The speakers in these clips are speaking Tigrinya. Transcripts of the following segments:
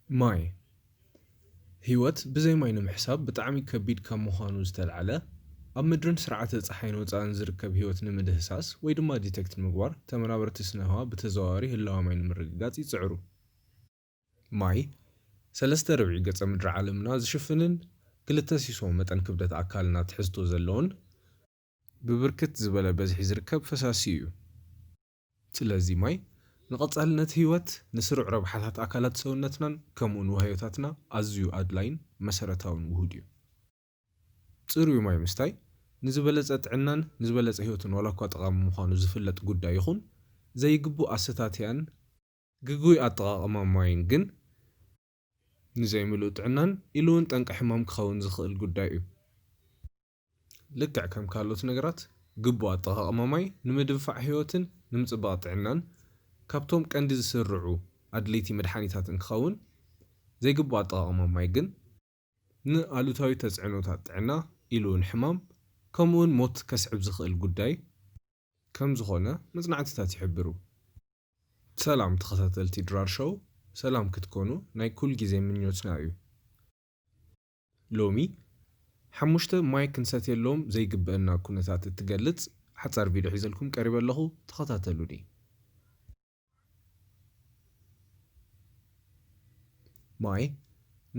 ماي هيوت بزي ماي نمحساب بطعمي كبيد كم مخانو زتلعله ኣብ ምድርን ስርዓተ ፀሓይን ወፃእን ዝርከብ ህይወት ንምድህሳስ ወይ ድማ ዲቴክት ምግባር ተመናበርቲ ስነ ህዋ ብተዘዋዋሪ ህላወ ማይ ንምርግጋፅ ይፅዕሩ። ማይ 3/4 ገፀ ምድሪ ዓለምና ዝሽፍንን 2 ሲሶ መጠን ክብደት ኣካልና ትሕዝቶ ዘለዎን ብብርክት ዝበለ በዝሒ ዝርከብ ፈሳሲ እዩ። ስለዚ ማይ ንቐፃልነት ህይወት ንስሩዕ ረብሓታት ኣካላት ሰውነትናን ከምኡውን ውሃዮታትና ኣዝዩ ኣድላይን መሰረታውን ውሁድ እዩ። ፅሩይ ማይ ምስታይ ንዝበለፀ ጥዕናን ንዝበለፀ ህይወትን ዋላ እኳ ጠቃሚ ምዃኑ ዝፍለጥ ጉዳይ ይኹን ዘይግቡእ ኣሰታትያን ግጉይ ኣጠቃቅማ ማይን ግን ንዘይምሉእ ጥዕናን ኢሉ እውን ጠንቂ ሕማም ክኸውን ዝኽእል ጉዳይ እዩ። ልክዕ ከም ካልኦት ነገራት ግቡእ ኣጠቃቅማ ማይ ንምድንፋዕ ህይወትን ንምፅባቅ ጥዕናን ካብቶም ቀንዲ ዝስርዑ ኣድለይቲ መድሓኒታትን ክኸውን ዘይግቡእ ኣጠቃቅማ ማይ ግን ንኣሉታዊ ተፅዕኖታት ጥዕና ኢሉ እውን ሕማም ከምኡውን ሞት ከስዕብ ዝኽእል ጉዳይ ከም ዝኾነ መፅናዕትታት ይሕብሩ። ሰላም ተኸታተልቲ ድራር ሾው፣ ሰላም ክትኮኑ ናይ ኩል ግዜ ምኞትና እዩ። ሎሚ 5 ማይ ክንሰትየሎም ዘይግብአና ኩነታት እትገልጽ ሓፃር ቪድዮ ሒዘልኩም ቀሪበ ኣለኹ፣ ተኸታተሉኒ። ማይ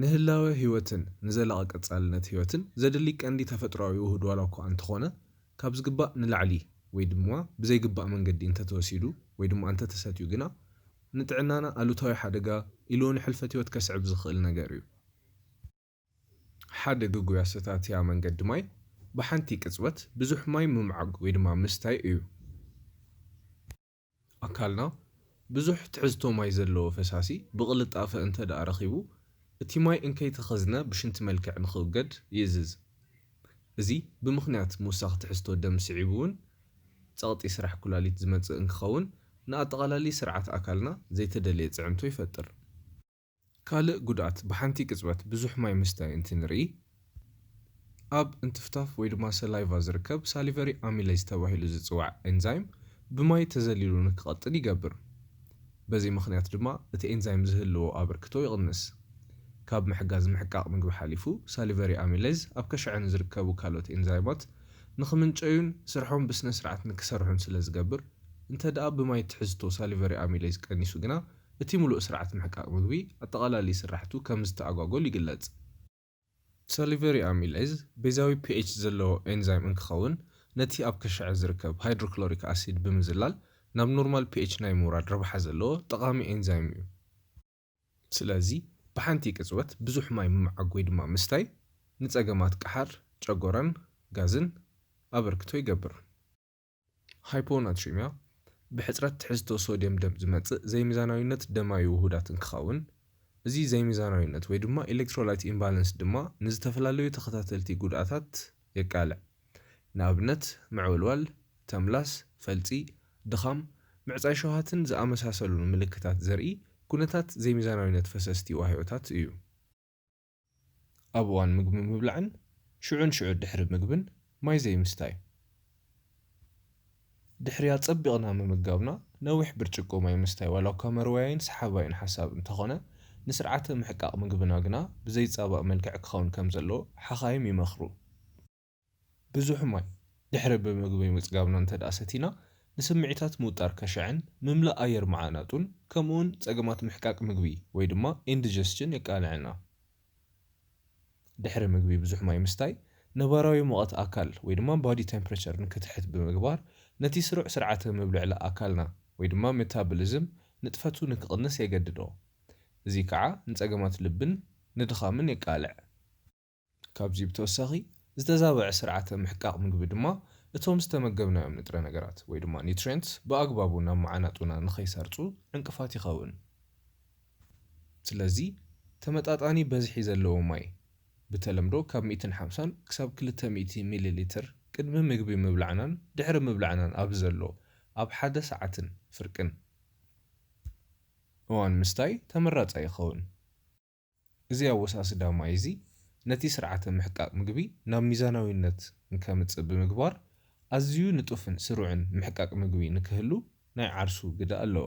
ንህላወ ህይወትን ንዘላቐ ቀጻልነት ህይወትን ዘድሊ ቀንዲ ተፈጥሯዊ ውሁድ ዋላ እኳ እንተኾነ ካብ ዝግባእ ንላዕሊ ወይ ድማ ብዘይግባእ መንገዲ እንተተወሲዱ ወይ ድማ እንተተሰትዩ ግና ንጥዕናና ኣሉታዊ ሓደጋ ኢሉ እውን ሕልፈት ህይወት ከስዕብ ዝኽእል ነገር እዩ። ሓደ ግጉይ ኣሰታትያ መንገዲ ማይ ብሓንቲ ቅፅበት ብዙሕ ማይ ምምዓግ ወይ ድማ ምስታይ እዩ። ኣካልና ብዙሕ ትሕዝቶ ማይ ዘለዎ ፈሳሲ ብቕልጣፈ እንተደኣ ረኺቡ እቲ ማይ እንከይተኸዝነ ብሽንቲ መልክዕ ንኽውገድ ይእዝዝ። እዚ ብምኽንያት ምውሳኽ ትሕዝቶ ደም ስዒቡ እውን ፀቕጢ ስራሕ ኩላሊት ዝመፅእ እንትኸውን ንኣጠቓላሊ ስርዓት ኣካልና ዘይተደለየ ፅዕንቶ ይፈጥር። ካልእ ጉድኣት ብሓንቲ ቅፅበት ብዙሕ ማይ ምስታይ እንትንርኢ ኣብ እንትፍታፍ ወይ ድማ ሰላይቫ ዝርከብ ሳሊቨሪ ኣሚሌዝ ተባሂሉ ዝፅዋዕ ኤንዛይም ብማይ ተዘሊሉ ንክቐጥል ይገብር። በዚ ምኽንያት ድማ እቲ ኤንዛይም ዝህልዎ ኣበርክቶ ይቕንስ። ካብ ምሕጋዝ ምሕቃቕ ምግቢ ሓሊፉ ሳሊቨሪ ኣሚሌዝ ኣብ ከሽዕን ዝርከቡ ካልኦት ኤንዛይማት ንኽምንጨዩን ስርሖም ብስነ ስርዓት ንክሰርሑን ስለ ዝገብር እንተደኣ ብማይ ትሕዝቶ ሳሊቨሪ ኣሚሌዝ ቀኒሱ ግና እቲ ሙሉእ ስርዓት ምሕቃቕ ምግቢ ኣጠቓላሊ ስራሕቱ ከም ዝተኣጓጎል ይግለጽ። ሳሊቨሪ ኣሚሌዝ ቤዛዊ ፒኤች ዘለዎ ኤንዛይም እንትኸውን ነቲ ኣብ ከሽዕ ዝርከብ ሃይድሮክሎሪክ ኣሲድ ብምዝላል ናብ ኖርማል ፒኤች ናይ ምውራድ ረብሓ ዘለዎ ጠቓሚ ኤንዛይም እዩ። ስለዚ ብሓንቲ ቅፅበት ብዙሕ ማይ ምምዓግ ወይ ድማ ምስታይ ንፀገማት ቀሓር፣ ጨጎራን ጋዝን ኣበርክቶ ይገብር። ሃይፖናትሪምያ ብሕፅረት ትሕዝቶ ሶድየም ደም ዝመፅእ ዘይሚዛናዊነት ደማዊ ውሁዳት እንትኸውን እዚ ዘይሚዛናዊነት ወይ ድማ ኤሌክትሮላይት ኢምባላንስ ድማ ንዝተፈላለዩ ተኸታተልቲ ጉድኣታት የቃልዕ። ንኣብነት ምዕብልዋል፣ ተምላስ፣ ፈልፂ፣ ድኻም፣ ምዕፃይ ሸውሃትን ዝኣመሳሰሉ ምልክታት ዘርኢ ኩነታት ዘይሚዛናዊነት ፈሰስቲ ዋህዮታት እዩ። ኣብ እዋን ምግቢ ምብላዕን ሽዑን ሽዑ ድሕሪ ምግብን ማይ ዘይምስታይ። ድሕርያ ፀቢቕና ምምጋብና ነዊሕ ብርጭቆ ማይ ምስታይ ዋላ እኳ መርዋይን ሰሓባይን ሓሳብ እንተኾነ ንስርዓተ ምሕቃቕ ምግብና ግና ብዘይፀባቕ መልክዕ ክኸውን ከም ዘለዎ ሓኻይም ይመኽሩ። ብዙሕ ማይ ድሕሪ ብምግቢ ምፅጋብና እንተደኣ ሰቲና ንስምዒታት ምውጣር ከሽዕን ምምላእ ኣየር መዓናጡን ከምኡውን ፀገማት ምሕቃቅ ምግቢ ወይ ድማ ኢንዲጀስሽን የቃልዕና። ድሕሪ ምግቢ ብዙሕ ማይ ምስታይ ነባራዊ ሙቐት ኣካል ወይ ድማ ባዲ ቴምፕሬቸር ንክትሕት ብምግባር ነቲ ስሩዕ ስርዓተ ምብልዕሊ ኣካልና ወይ ድማ ሜታቦሊዝም ንጥፈቱ ንክቕንስ የገድዶ። እዚ ከዓ ንፀገማት ልብን ንድኻምን የቃልዕ። ካብዚ ብተወሳኺ ዝተዛበዐ ስርዓተ ምሕቃቕ ምግቢ ድማ እቶም ዝተመገብናዮም ንጥረ ነገራት ወይ ድማ ኒውትሪየንትስ ብኣግባቡ ናብ መዓናጡና ንኸይሰርፁ ዕንቅፋት ይኸውን። ስለዚ ተመጣጣኒ በዝሒ ዘለዎ ማይ ብተለምዶ ካብ 150 ክሳብ 200 ሚሊ ሊትር ቅድሚ ምግቢ ምብላዕናን ድሕሪ ምብላዕናን ኣብ ዘሎ ኣብ 1 ሰዓትን ፍርቅን እዋን ምስታይ ተመራፂ ይኸውን። እዚ ኣወሳስዳ ማይ እዚ ነቲ ስርዓተ ምሕቃቕ ምግቢ ናብ ሚዛናዊነት ንከምፅእ ብምግባር ኣዝዩ ንጡፍን ስሩዕን ምሕቃቕ ምግቢ ንክህሉ ናይ ዓርሱ ግደ ኣለዎ።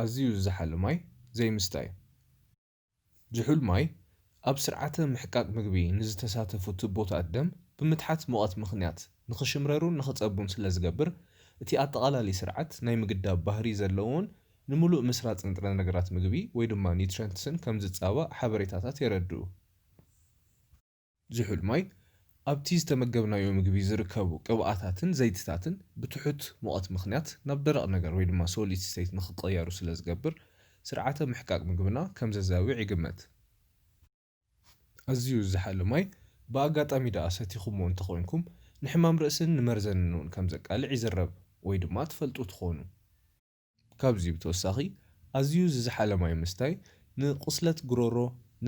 ኣዝዩ ዝሓለ ማይ ዘይምስታይ ዝሑል ማይ ኣብ ስርዓተ ምሕቃቅ ምግቢ ንዝተሳተፉ ቱቦታት ደም ብምትሓት ሙቐት ምኽንያት ንኽሽምረሩን ንኽጸቡን ስለ ዝገብር እቲ ኣጠቓላሊ ስርዓት ናይ ምግዳብ ባህሪ ዘለዎን ንምሉእ ምስራፅ ንጥረ ነገራት ምግቢ ወይ ድማ ኒውትሪየንትስን ከም ዝጻባእ ሓበሬታታት የረድኡ። ዝሑል ማይ ኣብቲ ዝተመገብናዮ ምግቢ ዝርከቡ ቅብኣታትን ዘይትታትን ብትሑት ሙቐት ምኽንያት ናብ ደረቕ ነገር ወይ ድማ ሶሊድ ስቴት ንኽቕየሩ ስለ ዝገብር ስርዓተ ምሕቃቅ ምግብና ከም ዘዛዊዕ ይግመት። ኣዝዩ ዝሓለ ማይ ብኣጋጣሚ ደኣ ሰቲኹምዎ እንተኾይንኩም ንሕማም ርእስን ንመርዘንን እውን ከም ዘቃልዕ ይዝረብ ወይ ድማ ትፈልጡ ትኾኑ። ካብዚ ብተወሳኺ ኣዝዩ ዝዝሓለ ማይ ምስታይ ንቁስለት ጉሮሮ፣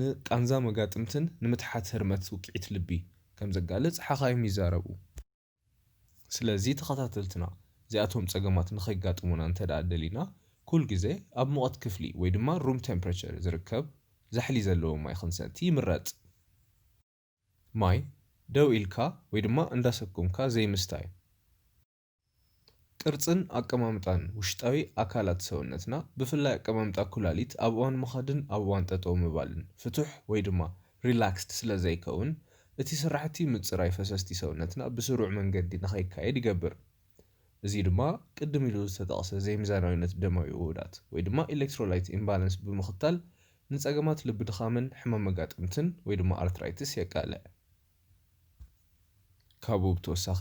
ንቃንዛ መጋጥምትን ንምትሓት ህርመት ውቅዒት ልቢ ከም ዘጋልጽ ሓኻይም ይዛረቡ። ስለዚ ተኸታተልትና እዚኣቶም ፀገማት ንኸይጋጥሙና እንተደኣ ደሊና ኩል ግዜ ኣብ ሙቐት ክፍሊ ወይ ድማ ሩም ቴምፕሬቸር ዝርከብ ዛሕሊ ዘለዎ ማይ ክንሰቲ ይምረጽ። ማይ ደው ኢልካ ወይ ድማ እንዳሰኩምካ ዘይምስታይ ቅርጽን ኣቀማምጣን ውሽጣዊ ኣካላት ሰውነትና ብፍላይ ኣቀማምጣ ኩላሊት ኣብ እዋን ምኻድን ኣብ እዋን ጠጠው ምባልን ፍቱሕ ወይ ድማ ሪላክስድ ስለ ዘይከውን እቲ ስራሕቲ ምጽራይ ፈሰስቲ ሰውነትና ብስሩዕ መንገዲ ንኸይካየድ ይገብር። እዚ ድማ ቅድም ኢሉ ዝተጠቕሰ ዘይምዛናዊነት ደማዊ ውህዳት ወይ ድማ ኤሌክትሮላይት ኢምባላንስ ብምኽታል ንፀገማት ልቢ ድኻምን ሕማም መጋጥምትን ወይ ድማ ኣርትራይትስ የቃልዕ። ካብኡ ብተወሳኺ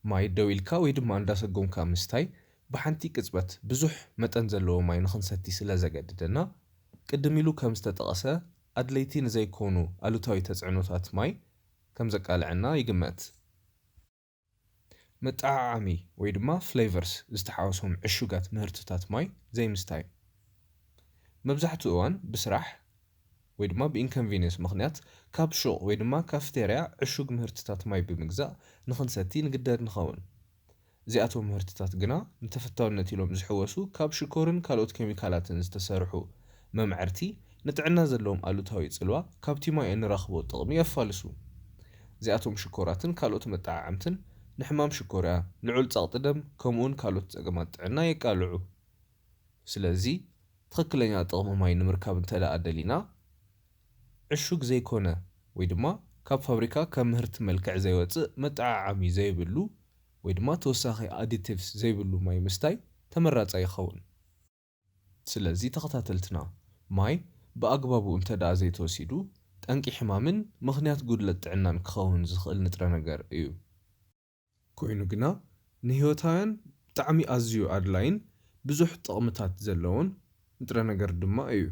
ማይ ደው ኢልካ ወይ ድማ እንዳሰጎምካ ምስታይ ብሓንቲ ቅጽበት ብዙሕ መጠን ዘለዎ ማይ ንኽንሰቲ ስለ ዘገድደና ቅድም ኢሉ ከም ዝተጠቐሰ ኣድለይቲ ንዘይኮኑ ኣሉታዊ ተፅዕኖታት ማይ ከም ዘቃልዐና ይግመት። መጠዓዓሚ ወይ ድማ ፍሌቨርስ ዝተሓወሶም ዕሹጋት ምህርትታት ማይ ዘይምስታይ መብዛሕትኡ እዋን ብስራሕ ወይ ድማ ብኢንኮንቪኒየንስ ምኽንያት ካብ ሹቕ ወይ ድማ ካፍቴርያ ዕሹግ ምህርትታት ማይ ብምግዛእ ንኽንሰቲ ንግደድ ንኸውን። እዚኣቶም ምህርትታት ግና ንተፈታውነት ኢሎም ዝሕወሱ ካብ ሽኮርን ካልኦት ኬሚካላትን ዝተሰርሑ መምዐርቲ ንጥዕና ዘለዎም ኣሉታዊ ጽልዋ ካብቲ ማይ እንረኽቦ ጥቕሚ የፋልሱ። እዚኣቶም ሽኮራትን ካልኦት መጠዓዓምትን ንሕማም ሽኮርያ፣ ልዑል ጸቕጢ ደም ከምኡውን ካልኦት ፀገማት ጥዕና የቃልዑ። ስለዚ ትኽክለኛ ጥቕሚ ማይ ንምርካብ እንተደኣ ደሊና ዕሹግ ዘይኮነ ወይ ድማ ካብ ፋብሪካ ካብ ምህርቲ መልክዕ ዘይወፅእ መጠዓዓሚ ዘይብሉ ወይ ድማ ተወሳኺ ኣዲቲቭስ ዘይብሉ ማይ ምስታይ ተመራፂ ይኸውን። ስለዚ ተኸታተልትና ማይ ብኣግባቡ እንተደኣ ዘይተወሲዱ ጠንቂ ሕማምን ምኽንያት ጉድለት ጥዕናን ክኸውን ዝኽእል ንጥረ ነገር እዩ። ኮይኑ ግና ንህይወታውያን ብጣዕሚ ኣዝዩ ኣድላይን ብዙሕ ጥቕምታት ዘለዎን ንጥረ ነገር ድማ እዩ።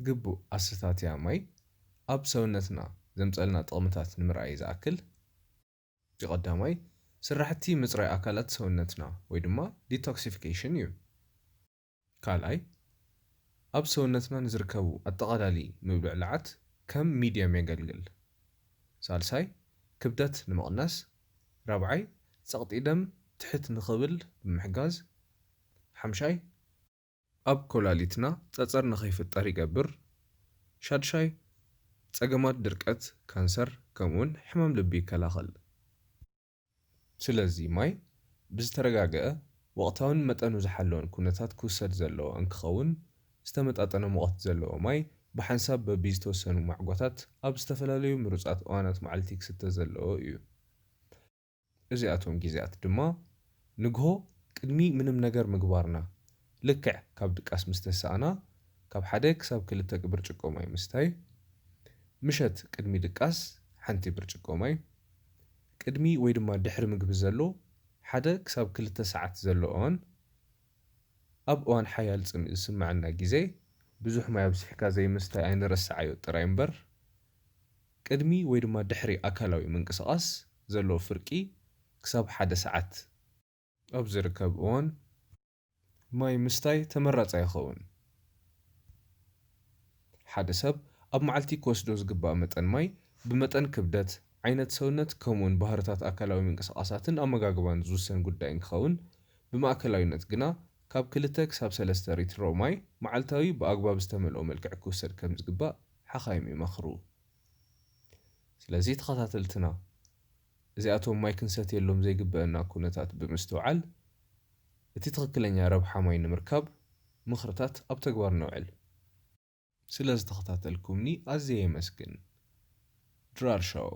ግቡእ ኣሰታትያ ማይ ኣብ ሰውነትና ዘምፀልና ጥቕምታት ንምርኣይ ዝኣክል ቀዳማይ ስራሕቲ ምፅራይ ኣካላት ሰውነትና ወይ ድማ ዲቶክሲፊኬሽን እዩ። ካልኣይ ኣብ ሰውነትና ንዝርከቡ ኣጠቓላሊ ምብልዕላዓት ከም ሚድየም የገልግል። ሳልሳይ ክብደት ንምቕናስ። ራብዓይ ጸቕጢ ደም ትሕት ንኽብል ብምሕጋዝ። ሓምሻይ ኣብ ኮላሊትና ጸጸር ንኸይፍጠር ይገብር። ሻድሻይ ፀገማት ድርቀት፣ ካንሰር ከምኡውን ሕማም ልቢ ይከላኸል። ስለዚ ማይ ብዝተረጋግአ ወቕታውን መጠኑ ዝሓለወን ኩነታት ክውሰድ ዘለዎ እንክኸውን ዝተመጣጠነ ሙቐት ዘለዎ ማይ ብሓንሳብ በቢ ዝተወሰኑ ማዕጓታት ኣብ ዝተፈላለዩ ምሩፃት እዋናት መዓልቲ ክስተ ዘለዎ እዩ። እዚኣቶም ጊዜያት ድማ ንግሆ ቅድሚ ምንም ነገር ምግባርና ልክዕ ካብ ድቃስ ምስ ተሳእና ካብ 1 ክሳብ 2 ብርጭቆ ማይ ምስታይ፣ ምሸት ቅድሚ ድቃስ ሓንቲ ብርጭቆ ማይ፣ ቅድሚ ወይ ድማ ድሕሪ ምግቢ ዘሎ 1 ክሳብ 2 ሰዓት ዘሎ እዋን፣ ኣብ እዋን ሓያል ጽምኢ ዝስምዐና ግዜ ብዙሕ ማይ ኣብሲሕካ ዘይምስታይ ኣይንረሳዓዮ ጥራይ እምበር ቅድሚ ወይ ድማ ድሕሪ ኣካላዊ ምንቅስቓስ ዘሎ ፍርቂ ክሳብ 1 ሰዓት ኣብ ዝርከብ እዋን ማይ ምስታይ ተመራፂ ይኸውን። ሓደ ሰብ ኣብ መዓልቲ ክወስዶ ዝግባእ መጠን ማይ ብመጠን ክብደት፣ ዓይነት ሰውነት ከምኡውን ባህርታት ኣካላዊ ምንቅስቓሳትን ኣመጋግባን ዝውሰን ጉዳይ እንክኸውን ብማእከላዊነት ግና ካብ 2 ክሳብ 3 ሊትሮ ማይ መዓልታዊ ብኣግባብ ዝተመልኦ መልክዕ ክውሰድ ከም ዝግባእ ሓኻይም ይመኽሩ። ስለዚ ተኸታተልትና እዚኣቶም ማይ ክንሰትየሎም ዘይግበአና ኩነታት ብምስትውዓል እቲ ትኽክለኛ ረብሓ ማይ ንምርካብ ምኽርታት ኣብ ተግባር ነውዕል። ስለ ዝተኸታተልኩምኒ ኣዝየ የመስግን። ድራር ሾው